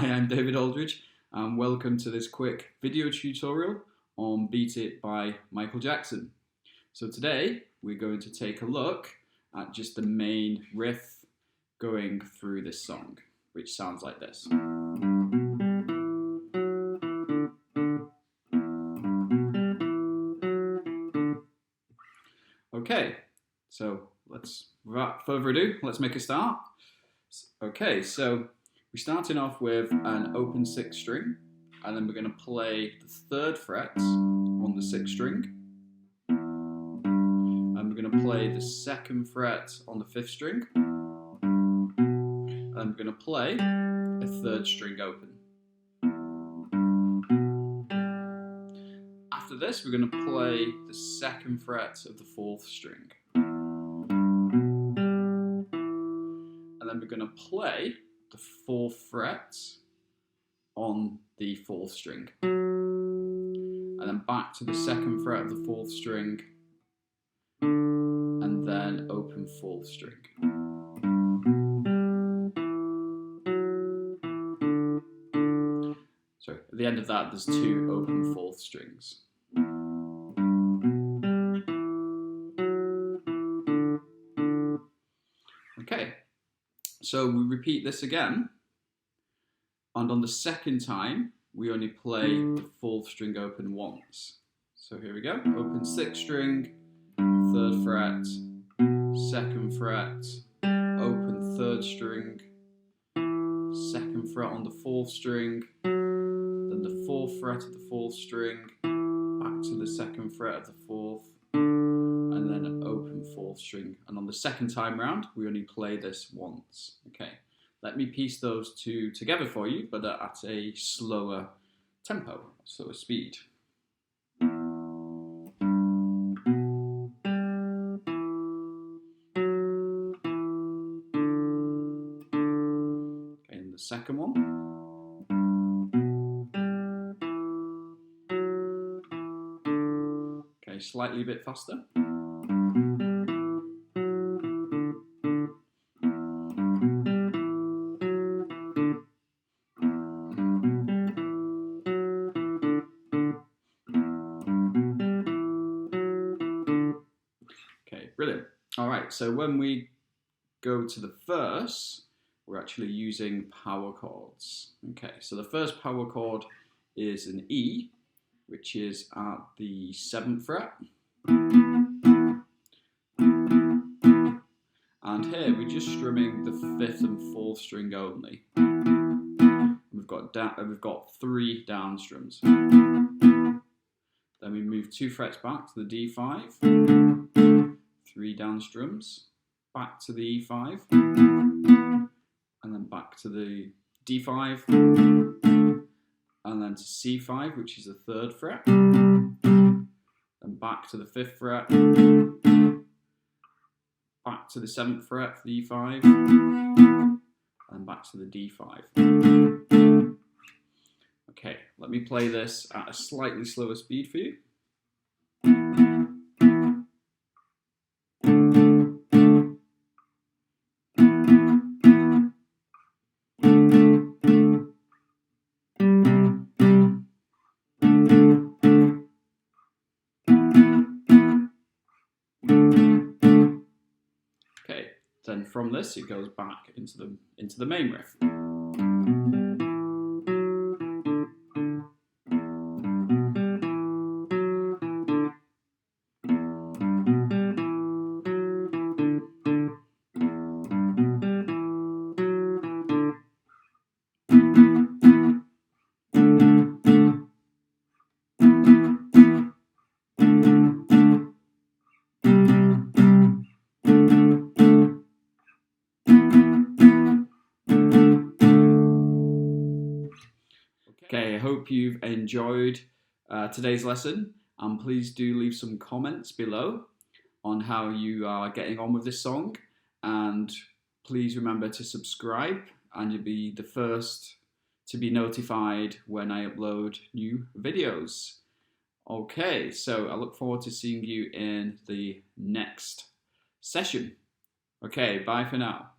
Hi, I'm David Aldridge and welcome to this quick video tutorial on Beat It by Michael Jackson. So today we're going to take a look at just the main riff going through this song, which sounds like this. Okay, so without further ado, let's make a start. Okay, so we're starting off with an open 6th string, and then we're going to play the 3rd fret on the 6th string, and we're going to play the 2nd fret on the 5th string, and we're going to play a 3rd string open. After this, we're going to play the 2nd fret of the 4th string, and then we're going to play the 4th fret on the 4th string, and then back to the 2nd fret of the 4th string, and then open 4th string. Sorry, at the end of that there's 2 open 4th strings. Okay, so we repeat this again, and on the 2nd time we only play the 4th string open once. So here we go, open 6th string, 3rd fret, 2nd fret, open 3rd string, 2nd fret on the 4th string, then the 4th fret of the 4th string, back to the 2nd fret of the 4th, and then an open 4th string. And on the 2nd time round, we only play this once. Okay, let me piece those 2 together for you, but at a slower tempo, slower speed. Okay, and the second one. Okay, slightly a bit faster. Okay, brilliant. All right, so when we go to the verse, we're actually using power chords. Okay, so the first power chord is an E, which is at the 7th fret. And here we're just strumming the 5th and 4th string only. We've got 3 down strums. Then we move 2 frets back to the D5, 3 down strums, back to the E5, and then back to the D5, and then to C5, which is the 3rd fret, and back to the 5th fret, back to the 7th fret for the E5, and back to the D5. Okay, let me play this at a slightly slower speed for you. Okay, then from this it goes back into the main riff. Okay, I hope you've enjoyed today's lesson, and please do leave some comments below on how you are getting on with this song, and please remember to subscribe and you'll be the first to be notified when I upload new videos. Okay, so I look forward to seeing you in the next session. Okay, bye for now.